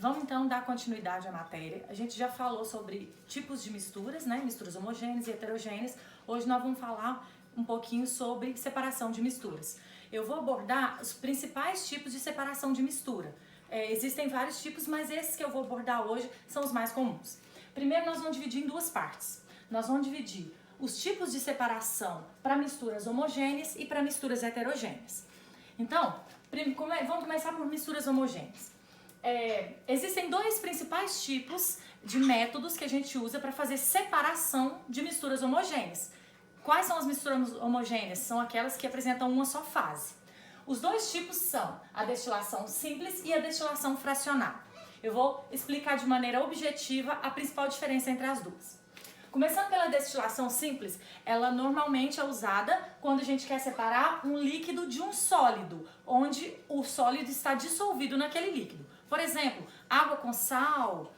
Vamos então dar continuidade à matéria. A gente já falou sobre tipos de misturas, né? Misturas homogêneas e heterogêneas. Hoje nós vamos falar um pouquinho sobre separação de misturas. Eu vou abordar os principais tipos de separação de mistura. Existem vários tipos, mas esses que eu vou abordar hoje são os mais comuns. Primeiro nós vamos dividir em duas partes. Nós vamos dividir os tipos de separação para misturas homogêneas e para misturas heterogêneas. Então, vamos começar por misturas homogêneas. Existem dois principais tipos de métodos que a gente usa para fazer separação de misturas homogêneas. Quais são as misturas homogêneas? São aquelas que apresentam uma só fase. Os dois tipos são a destilação simples e a destilação fracionada. Eu vou explicar de maneira objetiva a principal diferença entre as duas. Começando pela destilação simples, ela normalmente é usada quando a gente quer separar um líquido de um sólido, onde o sólido está dissolvido naquele líquido. Por exemplo, água com sal,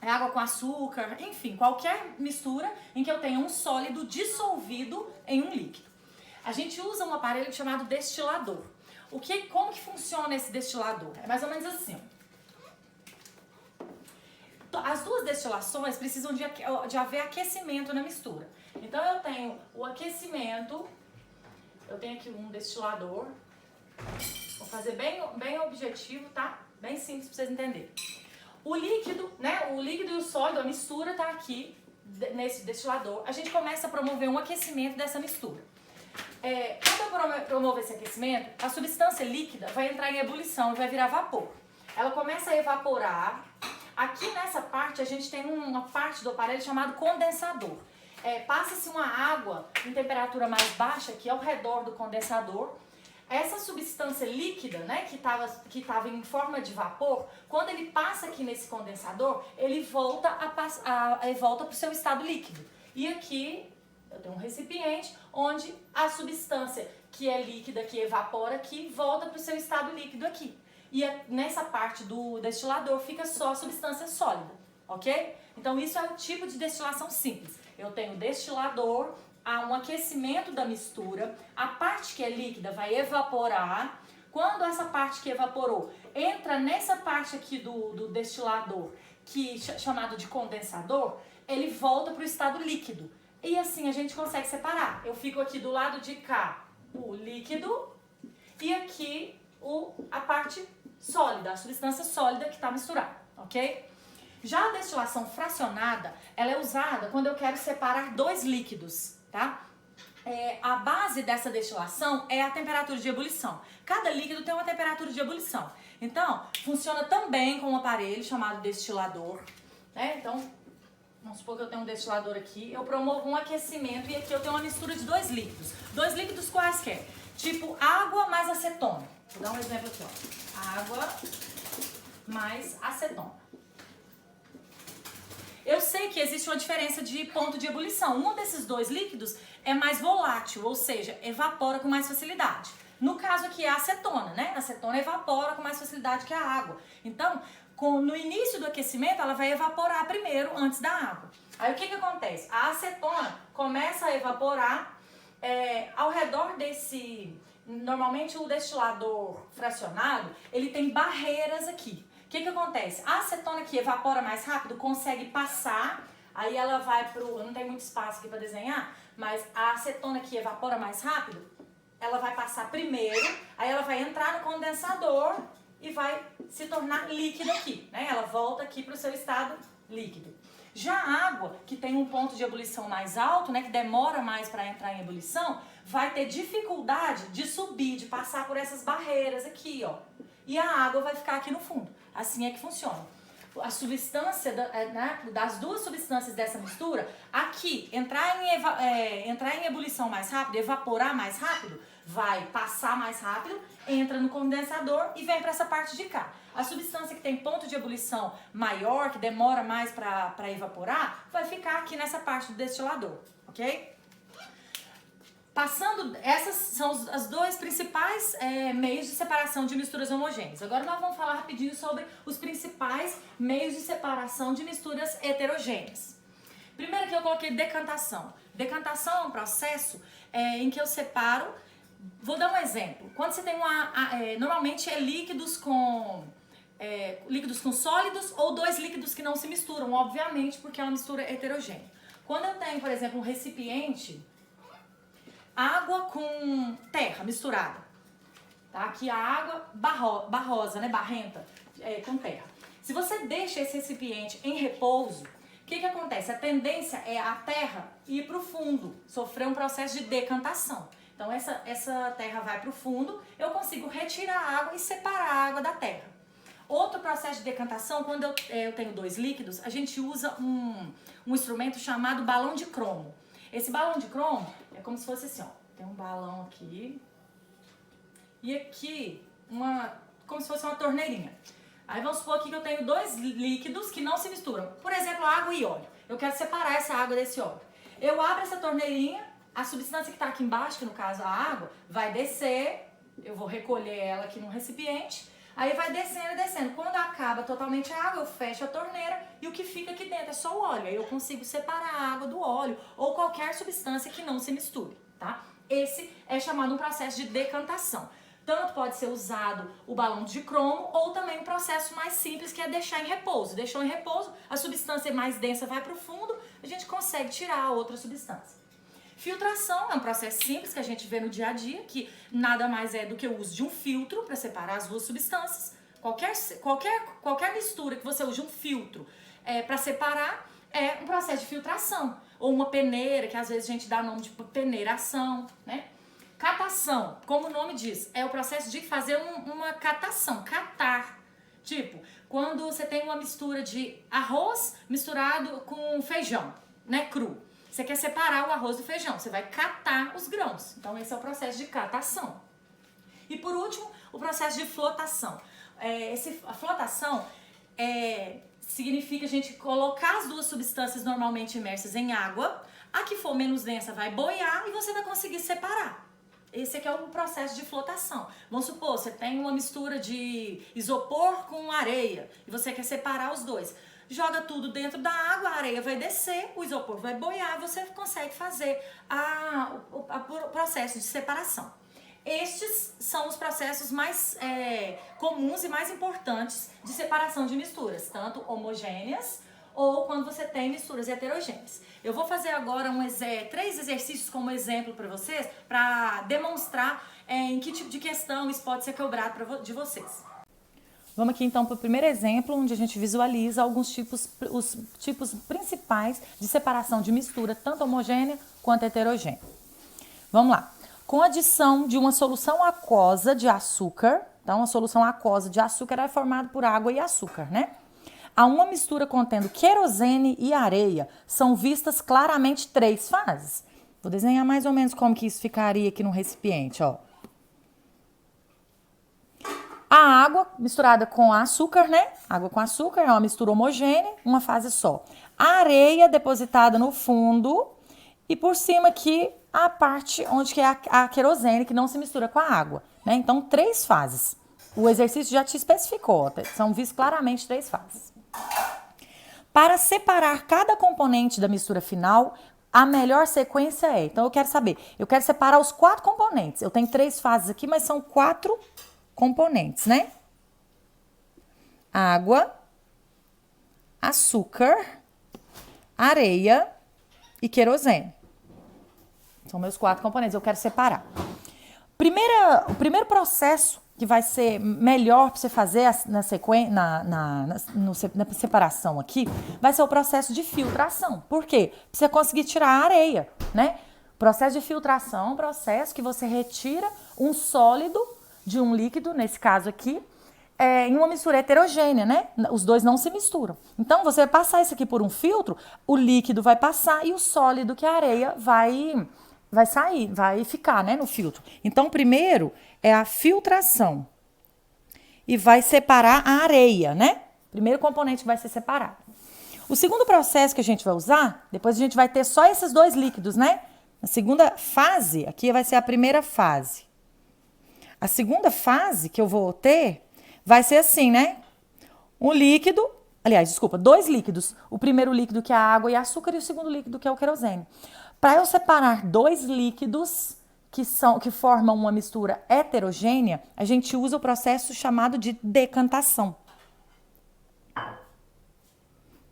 água com açúcar, enfim, qualquer mistura em que eu tenha um sólido dissolvido em um líquido. A gente usa um aparelho chamado destilador. Como que funciona esse destilador? É mais ou menos assim. As duas destilações precisam de haver aquecimento na mistura. Então eu tenho o aquecimento, eu tenho aqui um destilador, vou fazer bem objetivo, tá? Bem simples para vocês entenderem. O líquido, né? O líquido e o sólido, a mistura tá aqui nesse destilador. A gente começa a promover um aquecimento dessa mistura. Quando eu promovo esse aquecimento, a substância líquida vai entrar em ebulição e vai virar vapor. Ela começa a evaporar. Aqui nessa parte a gente tem uma parte do aparelho chamado condensador. Passa-se uma água em temperatura mais baixa aqui ao redor do condensador. Essa substância líquida, né, que estava em forma de vapor, quando ele passa aqui nesse condensador, ele volta para o seu estado líquido. E aqui eu tenho um recipiente onde a substância que é líquida, que evapora aqui, volta para o seu estado líquido aqui. E nessa parte do destilador fica só a substância sólida, ok? Então isso é o tipo de destilação simples. Eu tenho o destilador, há um aquecimento da mistura, a parte que é líquida vai evaporar. Quando essa parte que evaporou entra nessa parte aqui do destilador, chamado de condensador, ele volta para o estado líquido. E assim a gente consegue separar. Eu fico aqui do lado de cá o líquido e aqui a parte sólida, a substância sólida que está misturada, ok? Já a destilação fracionada, ela é usada quando eu quero separar dois líquidos, tá? A base dessa destilação é a temperatura de ebulição. Cada líquido tem uma temperatura de ebulição. Então, funciona também com um aparelho chamado destilador, né? Então, vamos supor que eu tenho um destilador aqui, eu promovo um aquecimento e aqui eu tenho uma mistura de dois líquidos. Dois líquidos quaisquer, tipo água mais acetona. Vou dar um exemplo aqui, ó. Água mais acetona. Eu sei que existe uma diferença de ponto de ebulição. Um desses dois líquidos é mais volátil, ou seja, evapora com mais facilidade. No caso aqui é a acetona, né? A acetona evapora com mais facilidade que a água. Então, no início do aquecimento, ela vai evaporar primeiro, antes da água. Aí o que acontece? A acetona começa a evaporar ao redor desse... Normalmente o destilador fracionado, ele tem barreiras aqui. O que acontece? A acetona que evapora mais rápido consegue passar, aí ela vai pro... Não tem muito espaço aqui para desenhar, mas a acetona que evapora mais rápido, ela vai passar primeiro, aí ela vai entrar no condensador e vai se tornar líquida aqui, né? Ela volta aqui para o seu estado líquido. Já a água, que tem um ponto de ebulição mais alto, né, que demora mais para entrar em ebulição, vai ter dificuldade de subir, de passar por essas barreiras aqui, ó. E a água vai ficar aqui no fundo. Assim é que funciona. A substância, das duas substâncias dessa mistura, aqui, entrar em ebulição mais rápido, evaporar mais rápido, vai passar mais rápido, entra no condensador e vem para essa parte de cá. A substância que tem ponto de ebulição maior, que demora mais para evaporar, vai ficar aqui nessa parte do destilador, ok? Essas são os dois principais meios de separação de misturas homogêneeas. Agora nós vamos falar rapidinho sobre os principais meios de separação de misturas heterogêneas. Primeiro aqui eu coloquei decantação. Decantação é um processo em que eu separo. Vou dar um exemplo. Quando você tem normalmente é líquidos com líquidos com sólidos ou dois líquidos que não se misturam, obviamente, porque é uma mistura heterogênea. Quando eu tenho, por exemplo, um recipiente, água com terra misturada, tá? Aqui a água barrosa, né? Barrenta, com terra. Se você deixa esse recipiente em repouso, o que acontece? A tendência é a terra ir para o fundo, sofrer um processo de decantação. Então essa terra vai para o fundo, eu consigo retirar a água e separar a água da terra. Outro processo de decantação, quando eu tenho dois líquidos, a gente usa um instrumento chamado balão de cromo. Esse balão de cromo é como se fosse assim, ó. Tem um balão aqui e aqui como se fosse uma torneirinha. Aí vamos supor aqui que eu tenho dois líquidos que não se misturam. Por exemplo, água e óleo. Eu quero separar essa água desse óleo. Eu abro essa torneirinha, a substância que está aqui embaixo, que no caso a água, vai descer. Eu vou recolher ela aqui num recipiente. Aí vai descendo e descendo. Quando acaba totalmente a água, eu fecho a torneira e o que fica aqui dentro é só o óleo. Aí eu consigo separar a água do óleo ou qualquer substância que não se misture, tá? Esse é chamado um processo de decantação. Tanto pode ser usado o balão de cromo ou também um processo mais simples que é deixar em repouso. Deixou em repouso, a substância mais densa vai para o fundo, a gente consegue tirar a outra substância. Filtração é um processo simples que a gente vê no dia a dia, que nada mais é do que o uso de um filtro para separar as duas substâncias. Qualquer mistura que você use um filtro para separar é um processo de filtração. Ou uma peneira, que às vezes a gente dá nome de peneiração, né? Catação, como o nome diz, é o processo de fazer uma catação, catar. Tipo, quando você tem uma mistura de arroz misturado com feijão, né, cru. Você quer separar o arroz do feijão, você vai catar os grãos. Então esse é o processo de catação. E por último, o processo de flotação. A flotação significa a gente colocar as duas substâncias normalmente imersas em água. A que for menos densa vai boiar e você vai conseguir separar. Esse aqui é o processo de flotação. Vamos supor, você tem uma mistura de isopor com areia e você quer separar os dois. Joga tudo dentro da água, a areia vai descer, o isopor vai boiar, você consegue fazer o processo de separação. Estes são os processos mais comuns e mais importantes de separação de misturas, tanto homogêneas ou quando você tem misturas heterogêneas. Eu vou fazer agora 3 exercícios como exemplo para vocês, para demonstrar em que tipo de questão isso pode ser cobrado de vocês. Vamos aqui então para o primeiro exemplo, onde a gente visualiza os tipos principais de separação de mistura, tanto homogênea quanto heterogênea. Vamos lá. Com a adição de uma solução aquosa de açúcar, então a solução aquosa de açúcar é formada por água e açúcar, né? A uma mistura contendo querosene e areia são vistas claramente 3 fases. Vou desenhar mais ou menos como que isso ficaria aqui no recipiente, ó. A água misturada com açúcar, né? Água com açúcar é uma mistura homogênea, uma fase só. A areia depositada no fundo e por cima aqui a parte onde que é a querosene, que não se mistura com a água, né? Então, 3 fases. O exercício já te especificou, são vistos claramente 3 fases. Para separar cada componente da mistura final, a melhor sequência é... Então, eu quero separar os 4 componentes. Eu tenho 3 fases aqui, mas são 4 componentes, né? Água, açúcar, areia e querosene. São meus 4 componentes, eu quero separar. O primeiro processo que vai ser melhor para você fazer na separação aqui, vai ser o processo de filtração. Por quê? Para você conseguir tirar a areia, né? O processo de filtração é um processo que você retira um sólido de um líquido, nesse caso aqui, em uma mistura heterogênea, né? Os dois não se misturam. Então, você vai passar isso aqui por um filtro, o líquido vai passar e o sólido, que é a areia, vai sair, vai ficar, né, no filtro. Então, primeiro é a filtração e vai separar a areia, né? Primeiro componente que vai ser separado. O segundo processo que a gente vai usar, depois a gente vai ter só esses 2 líquidos, né? A segunda fase, aqui vai ser a primeira fase. A segunda fase que eu vou ter vai ser assim, né? 2 líquidos. O primeiro líquido que é a água e açúcar e o segundo líquido que é o querosene. Para eu separar 2 líquidos que formam uma mistura heterogênea, a gente usa o processo chamado de decantação.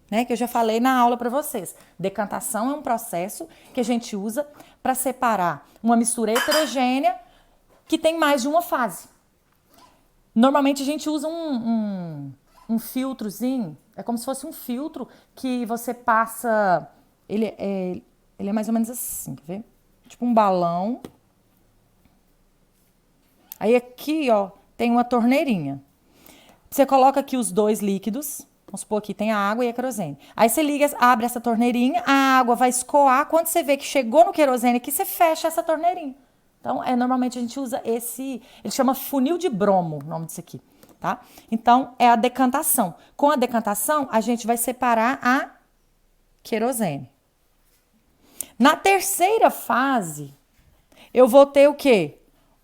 né? Que eu já falei na aula para vocês. Decantação é um processo que a gente usa para separar uma mistura heterogênea que tem mais de uma fase. Normalmente a gente usa um filtrozinho, é como se fosse um filtro que você passa. Ele é mais ou menos assim, quer ver? Tipo um balão. Aí aqui, ó, tem uma torneirinha. Você coloca aqui os dois líquidos. Vamos supor aqui tem a água e a querosene. Aí você liga, abre essa torneirinha, a água vai escoar. Quando você vê que chegou no querosene aqui, você fecha essa torneirinha. Então, normalmente a gente usa esse, ele chama funil de bromo, o nome disso aqui, tá? Então, é a decantação. Com a decantação, a gente vai separar a querosene. Na terceira fase, eu vou ter o quê?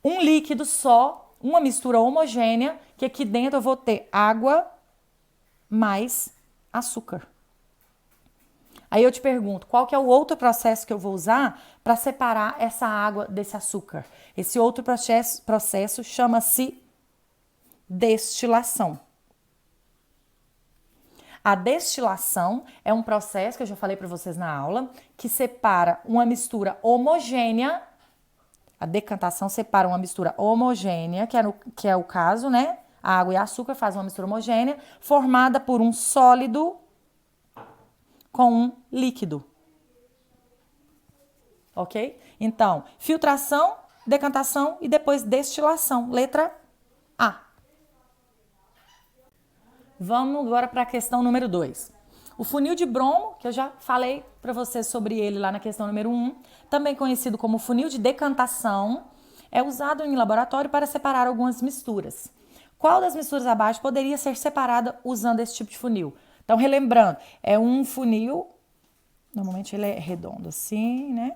Um líquido só, uma mistura homogênea, que aqui dentro eu vou ter água mais açúcar. Aí eu te pergunto, qual que é o outro processo que eu vou usar para separar essa água desse açúcar? Esse outro processo chama-se destilação. A destilação é um processo que eu já falei para vocês na aula, que separa uma mistura homogênea. A decantação separa uma mistura homogênea, que é o caso, né? A água e açúcar fazem uma mistura homogênea, formada por um sólido com um líquido. Ok? Então, filtração, decantação e depois destilação. Letra A. Vamos agora para a questão número 2. O funil de bromo, que eu já falei para vocês sobre ele lá na questão número 1, também conhecido como funil de decantação, é usado em laboratório para separar algumas misturas. Qual das misturas abaixo poderia ser separada usando esse tipo de funil? Então, relembrando, é um funil, normalmente ele é redondo assim, né?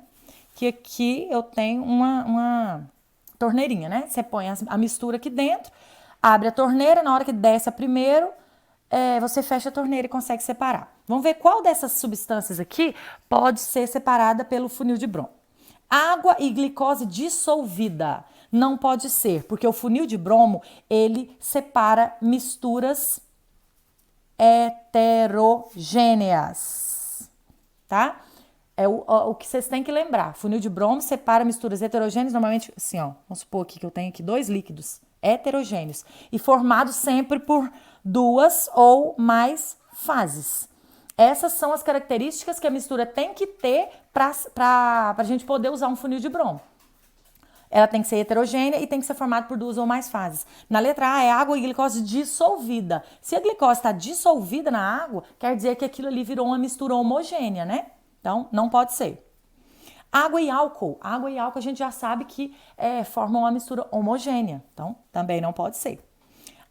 Que aqui eu tenho uma torneirinha, né? Você põe a mistura aqui dentro, abre a torneira, na hora que desce a primeiro, você fecha a torneira e consegue separar. Vamos ver qual dessas substâncias aqui pode ser separada pelo funil de bromo. Água e glicose dissolvida. Não pode ser, porque o funil de bromo, ele separa misturas heterogêneas, tá? É o que vocês têm que lembrar. Funil de bromo separa misturas heterogêneas, normalmente assim, ó. Vamos supor aqui que eu tenho aqui 2 líquidos heterogêneos e formados sempre por 2 ou mais fases. Essas são as características que a mistura tem que ter para a gente poder usar um funil de bromo. Ela tem que ser heterogênea e tem que ser formada por 2 ou mais fases. Na letra A é água e glicose dissolvida. Se a glicose está dissolvida na água, quer dizer que aquilo ali virou uma mistura homogênea, né? Então, não pode ser. Água e álcool. Água e álcool a gente já sabe que formam uma mistura homogênea. Então, também não pode ser.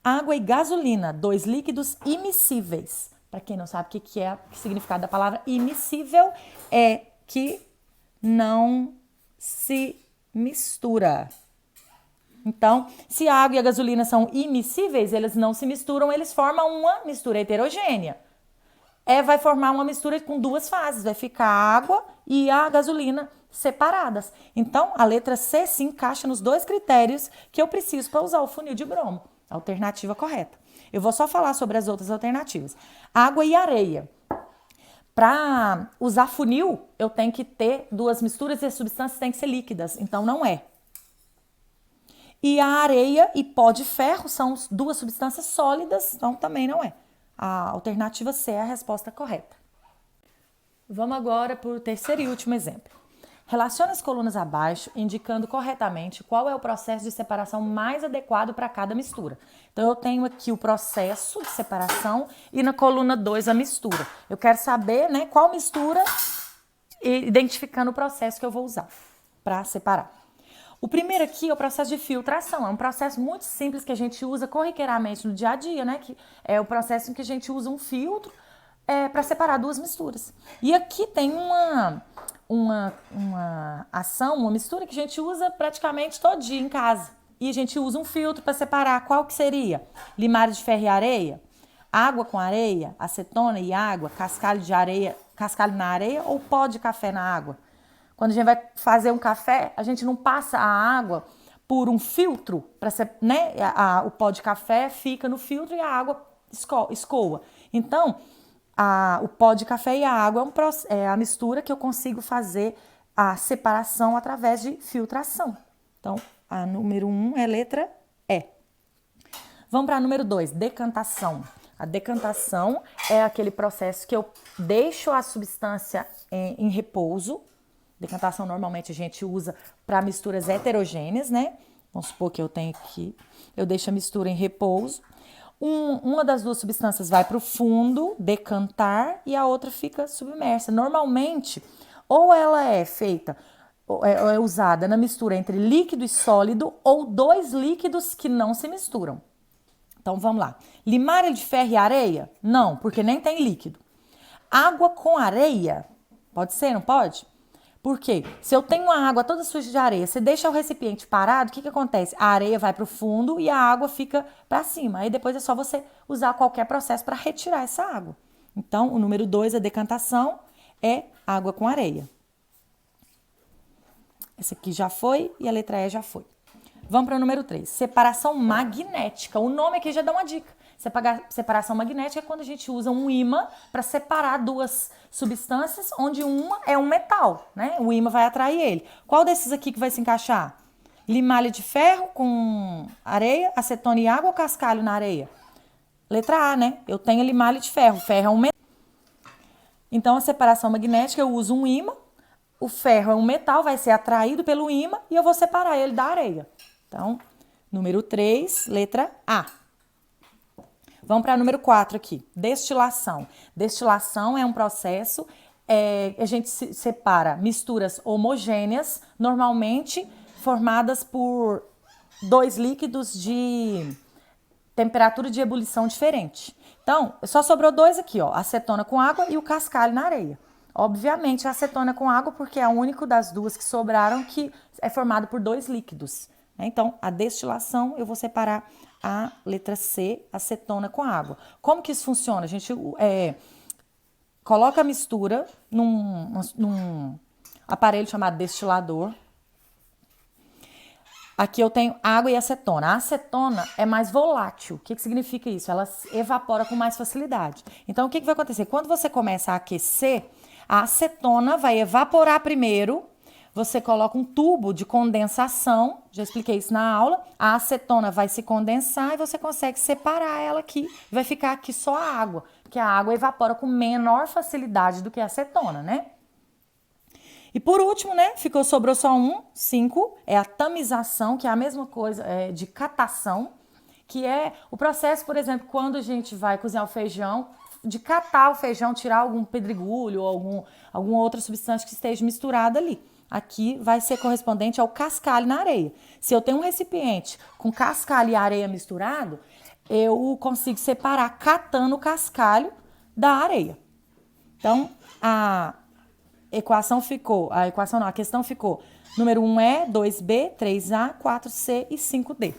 Água e gasolina, 2 líquidos imissíveis. Para quem não sabe o que é o significado da palavra imissível, é que não se mistura. Então, se a água e a gasolina são immiscíveis, eles não se misturam, eles formam uma mistura heterogênea. Vai formar uma mistura com 2 fases, vai ficar a água e a gasolina separadas. Então, a letra C se encaixa nos 2 critérios que eu preciso para usar o funil de bromo. A alternativa correta. Eu vou só falar sobre as outras alternativas. Água e areia. Para usar funil, eu tenho que ter 2 misturas e as substâncias têm que ser líquidas, então não é. E a areia e pó de ferro são 2 substâncias sólidas, então também não é. A alternativa C é a resposta correta. Vamos agora para o terceiro e último exemplo. Relacione as colunas abaixo, indicando corretamente qual é o processo de separação mais adequado para cada mistura. Então, eu tenho aqui o processo de separação e na coluna 2 a mistura. Eu quero saber, né, qual mistura, identificando o processo que eu vou usar para separar. O primeiro aqui é o processo de filtração. É um processo muito simples que a gente usa corriqueiramente no dia a dia, né? Que é o processo em que a gente usa um filtro para separar 2 misturas. E aqui tem uma ação, uma mistura que a gente usa praticamente todo dia em casa. E a gente usa um filtro para separar. Qual que seria? Limário de ferro e areia? Água com areia? Acetona e água? Cascalho de areia, cascalho na areia ou pó de café na água? Quando a gente vai fazer um café, a gente não passa a água por um filtro, o pó de café fica no filtro e a água escoa. Então, o pó de café e a água é a mistura que eu consigo fazer a separação através de filtração. Então, a número 1 é letra E. Vamos para a número 2, decantação. A decantação é aquele processo que eu deixo a substância em repouso. Decantação normalmente a gente usa para misturas heterogêneas, né? Vamos supor que eu tenho aqui, eu deixo a mistura em repouso. Uma das duas substâncias vai para o fundo, decantar, e a outra fica submersa. Normalmente, ou ela é feita, ou é usada na mistura entre líquido e sólido, ou dois líquidos que não se misturam. Então, vamos lá. Limária de ferro e areia? Não, porque nem tem líquido. Água com areia? Pode ser, não pode? Por quê? Se eu tenho uma água toda suja de areia, você deixa o recipiente parado, o que acontece? A areia vai para o fundo e a água fica para cima. Aí depois é só você usar qualquer processo para retirar essa água. Então, o número 2, a decantação, é água com areia. Essa aqui já foi e a letra E já foi. Vamos para o número 3, separação magnética. O nome aqui já dá uma dica. Separação magnética é quando a gente usa um ímã para separar duas substâncias, onde uma é um metal, né? O ímã vai atrair ele. Qual desses aqui que vai se encaixar? Limalha de ferro com areia, acetona e água ou cascalho na areia? Letra A, né? Eu tenho limalha de ferro. Ferro é um metal. Então, a separação magnética, eu uso um ímã. O ferro é um metal, vai ser atraído pelo ímã e eu vou separar ele da areia. Então, número 3, letra A. Vamos para o número 4 aqui, destilação. Destilação é um processo, a gente separa misturas homogêneas, normalmente formadas por dois líquidos de temperatura de ebulição diferente. Então, só sobrou dois aqui, ó, acetona com água e o cascalho na areia. Obviamente, a acetona com água, porque é a única das duas que sobraram que é formado por dois líquidos. Então, a destilação, eu vou separar a letra C, acetona com água. Como que isso funciona? A gente coloca a mistura num aparelho chamado destilador. Aqui eu tenho água e acetona. A acetona é mais volátil. O que significa isso? Ela evapora com mais facilidade. Então, o que vai acontecer? Quando você começa a aquecer, a acetona vai evaporar primeiro. Você coloca um tubo de condensação, já expliquei isso na aula. A acetona vai se condensar e você consegue separar ela aqui. Vai ficar aqui só a água, porque a água evapora com menor facilidade do que a acetona, né? E por último, né, sobrou só 5, é a tamização, que é a mesma coisa de catação, que é o processo, por exemplo, quando a gente vai cozinhar o feijão, de catar o feijão, tirar algum pedregulho ou alguma outra substância que esteja misturada ali. Aqui vai ser correspondente ao cascalho na areia. Se eu tenho um recipiente com cascalho e areia misturado, eu consigo separar catando o cascalho da areia. Então, a questão ficou número 1 é 2B, 3A, 4C e 5D.